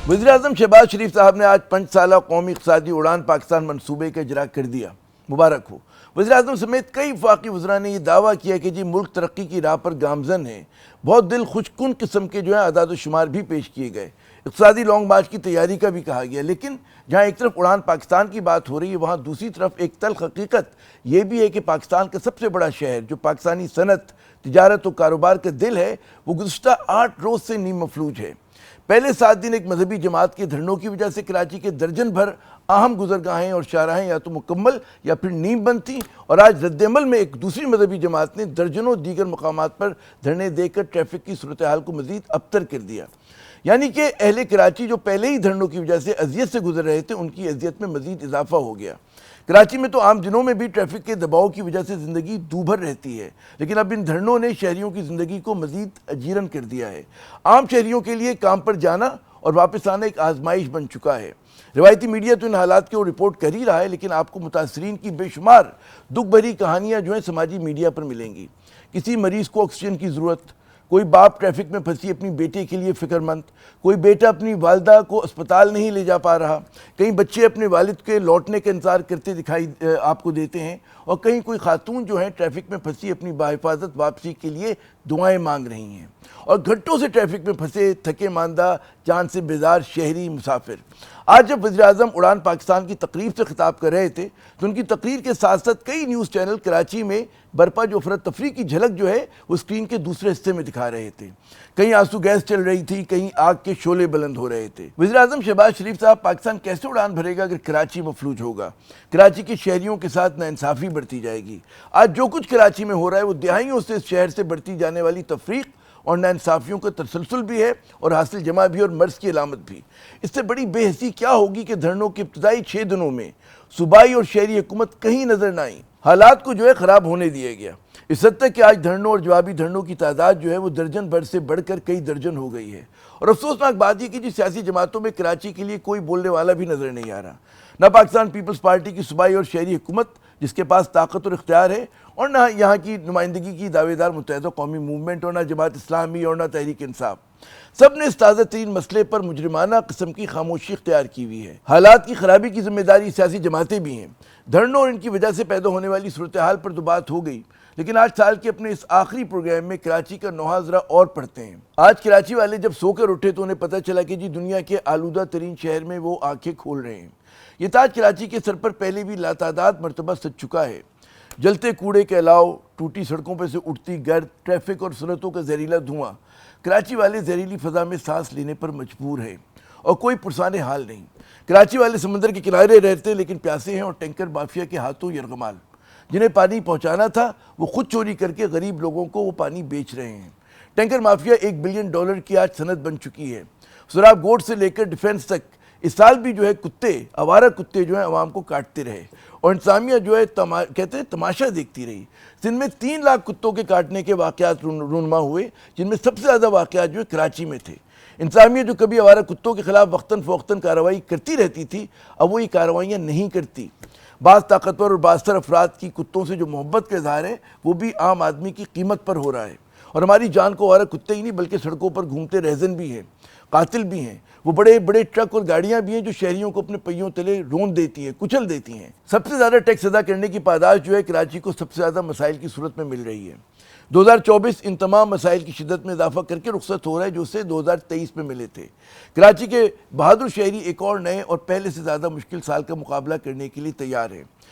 वज़ीर-ए-आज़म शहबाज शरीफ साहब ने आज 5 साला कौमी इक़्तिसादी उड़ान पाकिस्तान मंसूबे का इजरा कर दिया। मुबारक हो। वज़ीर-ए-आज़म समेत कई वफाकी वज़रा ने यह दावा किया कि जी मुल्क तरक्की की राह पर गामज़न है। बहुत दिल खुशकुन किस्म के जो है अदाद शुमार भी पेश किए गए। इक़्तिसादी लॉन्ग मार्च की तैयारी का भी कहा गया, लेकिन जहाँ एक तरफ उड़ान पाकिस्तान की बात हो रही है, वहाँ दूसरी तरफ एक तल्ख़ हकीकत ये भी है कि पाकिस्तान का सबसे बड़ा शहर जो पाकिस्तानी सनत, तिजारत और कारोबार का दिल है, वो गुज़श्ता 8 रोज़ से नीम मफलूज है। पहले 7 दिन एक मजहबी जमात के धरनों की वजह से कराची के दर्जन भर अहम गुजरगाहें और शाहराहें या तो मुकम्मल या फिर नीम बंद थीं, और आज रद्दमल में एक दूसरी मजहबी जमात ने दर्जनों दीगर मकामात पर धरने देकर ट्रैफिक की सूरत हाल को मज़ीद अबतर कर दिया। यानी कि अहले कराची जो पहले ही धरनों की वजह से अजियत से गुजर रहे थे, उनकी अजियत में मज़ीद इजाफा हो गया। कराची में तो आम दिनों में भी ट्रैफिक के दबाव की वजह से ज़िंदगी दूभर रहती है, लेकिन अब इन धरनों ने शहरियों की ज़िंदगी को मज़ीद अजीरन कर दिया है। आम शहरियों के लिए काम पर जाना और वापस आना एक आजमाइश बन चुका है। रिवायती मीडिया तो इन हालात को रिपोर्ट कर ही रहा है, लेकिन आपको मुतासरीन की बेशुमार दुख भरी कहानियाँ जो हैं समाजी मीडिया पर मिलेंगी। किसी मरीज़ को ऑक्सीजन की ज़रूरत, कोई बाप ट्रैफिक में फंसी अपनी बेटे के लिए फ़िक्रमंद, कोई बेटा अपनी वालदा को अस्पताल नहीं ले जा पा रहा, कहीं बच्चे अपने वालिद के लौटने का इंतज़ार करते दिखाई आपको देते हैं, और कहीं कोई खातून जो है ट्रैफिक में फंसी अपनी बाहिफाजत वापसी के लिए दुआएं मांग रही हैं, और घंटों से ट्रैफिक में फंसे थके मांदा जान से बेजार शहरी मुसाफिर। आज जब वज़ीर-ए-आज़म उड़ान पाकिस्तान की तकरीब से खिताब कर रहे थे, तो उनकी तकरीर के साथ साथ कई न्यूज़ चैनल कराची में बरपा जो अफरा तफरी की झलक जो है वो स्क्रीन के दूसरे हिस्से में दिखा रहे थे। कहीं आंसू गैस चल रही थी, कहीं आग के शोले बुलंद हो रहे थे। वज़ीर-ए-आज़म शहबाज शरीफ साहब, पाकिस्तान कैसे उड़ान भरेगा अगर कराची मफलूज होगा? कराची के शहरियों के साथ नाइंसाफ़ी बढ़ती जाएगी। आज जो कुछ कराची में हो रहा है वो दिहाइयों से इस शहर से बढ़ती जाने वाली तफरीक और नाइंसाफ़ियों का तसलसल भी है, और हासिल जमा भी, और मर्ज़ की अलामत भी। इससे बड़ी बेहसी क्या होगी कि धरनों के इब्तदाई 6 दिनों में सूबाई और शहरी हुकूमत कहीं नज़र न आई। हालात को जो है ख़राब होने दिया गया, इस हद तक कि आज धरनों और जवाबी धरनों की तादाद जो है वो दर्जन भर से बढ़कर कई दर्जन हो गई है। और अफसोसनाक बात यह कि जिस सियासी जमातों में कराची के लिए कोई बोलने वाला भी नज़र नहीं आ रहा। ना पाकिस्तान पीपल्स पार्टी की सूबाई और शहरी हुकूमत जिसके पास ताकत और इख्तियार है, और ना यहाँ की नुमाइंदगी की दावेदार मुत्तहिदा कौमी मूवमेंट, और ना जमात इस्लामी, और ना तहरीक इंसाफ। सब ने इस ताज़ा तरीन मसले पर मुजरिमाना किस्म की खामोशी इख्तियार की हुई है। हालात की खराबी की जिम्मेदारी सियासी जमातें भी हैं। धरनों और इनकी वजह से पैदा होने वाली सूरत हाल पर तो बात हो गई, लेकिन आज साल के अपने इस आखिरी प्रोग्राम में कराची का नोहा ज़रा और पढ़ते हैं। आज कराची वाले जब सोकर उठे तो उन्हें पता चला कि जी दुनिया के आलूदा तरीन शहर में वो आंखें खोल रहे हैं। ये ताज कराची के सर पर पहले भी लातादाद मरतबा सज चुका है। जलते कूड़े के अलाव, टूटी सड़कों पर से उठती गर्द, ट्रैफिक और सनतों का जहरीला धुआं, कराची वाले जहरीली फ़ज़ा में सांस लेने पर मजबूर हैं, और कोई पुरसाने हाल नहीं। कराची वाले समंदर के किनारे रहते हैं लेकिन प्यासे हैं, और टैंकर माफिया के हाथों यरगमाल। जिन्हें पानी पहुंचाना था वो खुद चोरी करके गरीब लोगों को वो पानी बेच रहे हैं। टैंकर माफिया $1 बिलियन की आज सनद बन चुकी है। शराब गोड से लेकर डिफेंस तक इस साल भी जो है कुत्ते, आवारा कुत्ते जो है अवाम को काटते रहे, और इंसानियत जो है कहते हैं तमाशा देखती रही। सिंध में 3 लाख कुत्तों के काटने के वाक़यात रूनुमा हुए, जिनमें सबसे ज़्यादा वाक़यात जो है कराची में थे। इंसानियत जो कभी आवारा कुत्तों के खिलाफ वक्तन फ़वक्तन कार्रवाई करती रहती थी, अब वो ये कार्रवाइयाँ नहीं करती। बाज़ ताकतवर और बाज़तर अफराद की कुत्तों से जो मोहब्बत का इज़हार है वो भी आम आदमी की कीमत पर हो रहा है। और हमारी जान को आवारा कुत्ते ही नहीं बल्कि सड़कों पर घूमते रहज़न भी हैं, कातिल भी हैं। वो बड़े बड़े ट्रक और गाड़ियां भी हैं जो शहरियों को अपने पहियों तले रोन देती हैं, कुचल देती हैं। सबसे ज़्यादा टैक्स अदा करने की पादाश जो है कराची को सबसे ज़्यादा मसाइल की सूरत में मिल रही है। 2024 इन तमाम मसाइल की शिद्दत में इजाफा करके रुखसत हो रहा है जो उससे 2023 में मिले थे। कराची के बहादुर शहरी एक और नए और पहले से ज़्यादा मुश्किल साल का मुकाबला करने के लिए तैयार हैं।